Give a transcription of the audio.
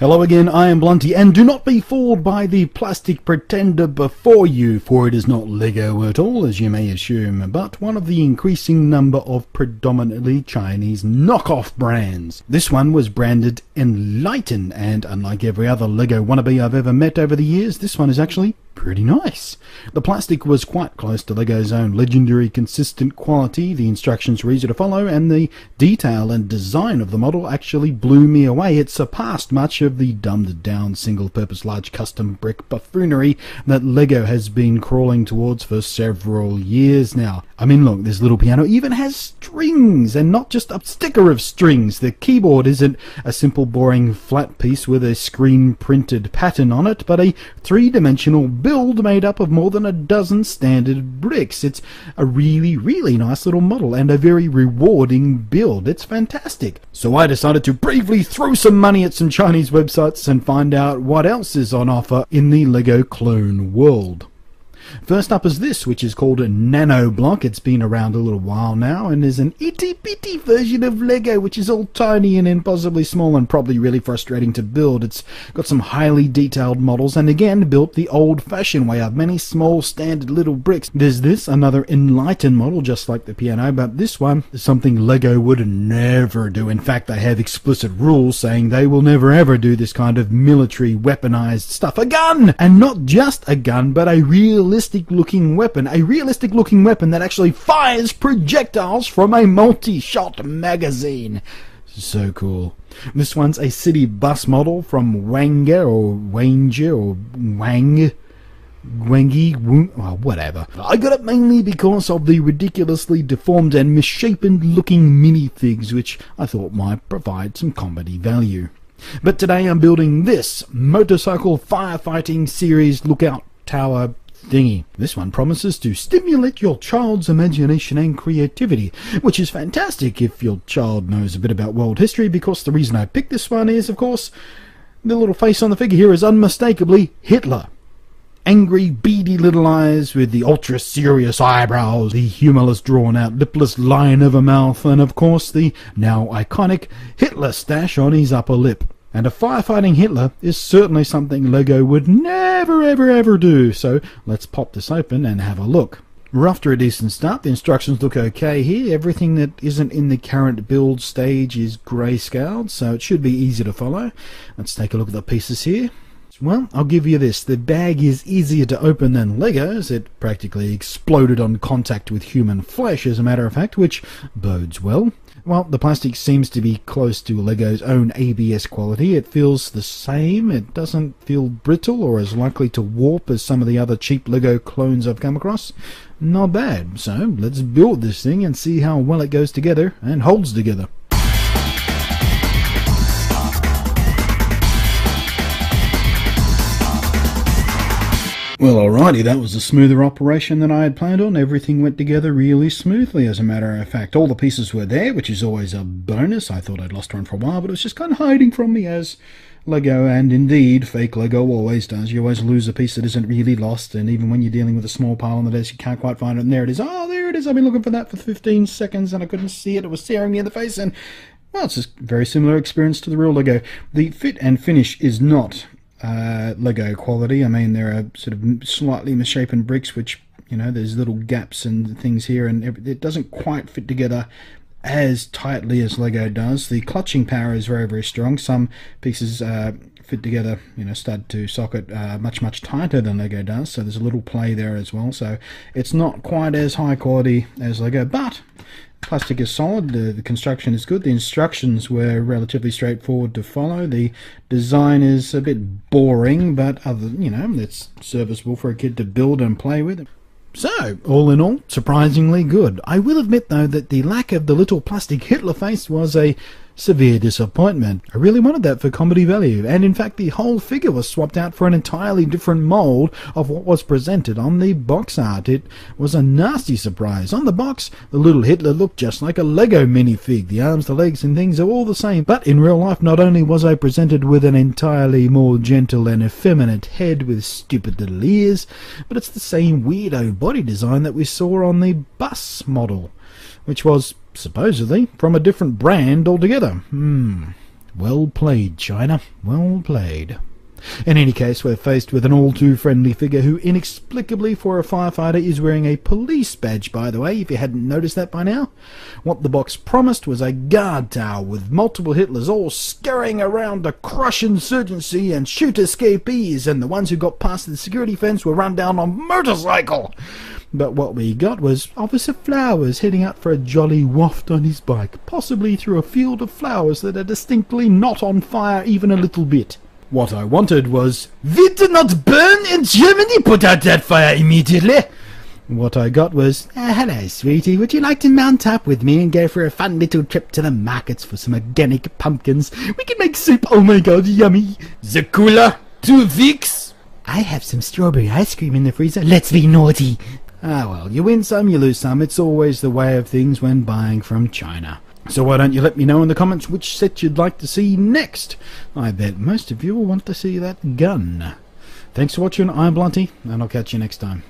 Hello again, I am Blunty, and do not be fooled by the plastic pretender before you, for it is not Lego at all, as you may assume, but one of the increasing number of predominantly Chinese knockoff brands. This one was branded Enlighten, and unlike every other Lego wannabe I've ever met over the years, this one is actually pretty nice. The plastic was quite close to Lego's own legendary consistent quality, the instructions were easy to follow, and the detail and design of the model actually blew me away. It surpassed much of the dumbed down single-purpose large custom brick buffoonery that Lego has been crawling towards for several years now. I mean, look, this little piano even has strings, and not just a sticker of strings. The keyboard isn't a simple boring flat piece with a screen printed pattern on it, but a three-dimensional build made up of more than a dozen standard bricks. It's a really nice little model and a very rewarding build. It's fantastic. So I decided to bravely throw some money at some Chinese websites and find out what else is on offer in the Lego clone world. First up is this, which is called a Nanoblock. It's been around a little while now and is an itty-bitty version of Lego, which is all tiny and impossibly small and probably really frustrating to build. It's got some highly detailed models and again built the old-fashioned way of many small standard little bricks. There's this, another Enlighten model just like the piano, but this one is something Lego would never do. In fact, they have explicit rules saying they will never ever do this kind of military weaponized stuff. A gun! And not just a gun, but a realistic looking weapon that actually fires projectiles from a multi-shot magazine. So cool. This one's a city bus model from Wanga or Wanger or Wangi, whatever. I got it mainly because of the ridiculously deformed and misshapen looking minifigs, which I thought might provide some comedy value. But today I'm building this motorcycle firefighting series lookout tower thingy. This one promises to stimulate your child's imagination and creativity, which is fantastic if your child knows a bit about world history, because the reason I picked this one is, of course, the little face on the figure here is unmistakably Hitler. Angry, beady little eyes with the ultra-serious eyebrows, the humorless drawn-out lipless line of a mouth, and of course the now iconic Hitler stash on his upper lip. And a firefighting Hitler is certainly something Lego would never ever do, so let's pop this open and have a look. We're off to a decent start. The instructions look okay here. Everything that isn't in the current build stage is grayscaled, so it should be easy to follow. Let's take a look at the pieces here. Well, I'll give you this. The bag is easier to open than Lego's. It practically exploded on contact with human flesh, as a matter of fact, which bodes well. Well, the plastic seems to be close to Lego's own ABS quality. It feels the same. It doesn't feel brittle or as likely to warp as some of the other cheap Lego clones I've come across. Not bad. So let's build this thing and see how well it goes together and holds together. Well, alrighty, that was a smoother operation than I had planned on. Everything went together really smoothly, as a matter of fact. All the pieces were there, which is always a bonus. I thought I'd lost one for a while, but it was just kind of hiding from me, as Lego, and indeed fake Lego, always does. You always lose a piece that isn't really lost, and even when you're dealing with a small pile on the desk, you can't quite find it, and there it is. Oh, there it is. I've been looking for that for 15 seconds, and I couldn't see it. It was staring me in the face, and, well, it's a very similar experience to the real Lego. The fit and finish is not Lego quality. I mean, there are sort of slightly misshapen bricks, which, you know, there's little gaps and things here, and it doesn't quite fit together as tightly as Lego does. The clutching power is very strong. Some pieces fit together, you know, stud to socket, much tighter than Lego does, so there's a little play there as well. So it's not quite as high quality as Lego, but plastic is solid, the construction is good, the instructions were relatively straightforward to follow, the design is a bit boring, but it's serviceable for a kid to build and play with. So, all in all, surprisingly good. I will admit, though, that the lack of the little plastic Hitler face was a severe disappointment. I really wanted that for comedy value, and in fact the whole figure was swapped out for an entirely different mould of what was presented on the box art. It was a nasty surprise. On the box, the little Hitler looked just like a Lego minifig. The arms, the legs and things are all the same, but in real life not only was I presented with an entirely more gentle and effeminate head with stupid little ears, but it's the same weirdo body design that we saw on the bus model, which was supposedly from a different brand altogether. Well played, China. Well played. In any case, we're faced with an all-too-friendly figure who inexplicably for a firefighter is wearing a police badge, by the way, if you hadn't noticed that by now. What the box promised was a guard tower with multiple Hitlers all scurrying around to crush insurgency and shoot escapees, and the ones who got past the security fence were run down on motorcycle. But what we got was Officer Flowers heading out for a jolly waft on his bike, possibly through a field of flowers that are distinctly not on fire even a little bit. What I wanted was, "We do not burn in Germany, put out that fire immediately." What I got was, "Hello, sweetie, would you like to mount up with me and go for a fun little trip to the markets for some organic pumpkins? We can make soup, oh my god, yummy. The cooler, 2 weeks. I have some strawberry ice cream in the freezer, let's be naughty." Ah well, you win some, you lose some, it's always the way of things when buying from China. So why don't you let me know in the comments which set you'd like to see next? I bet most of you will want to see that gun. Thanks for watching, I'm Blunty, and I'll catch you next time.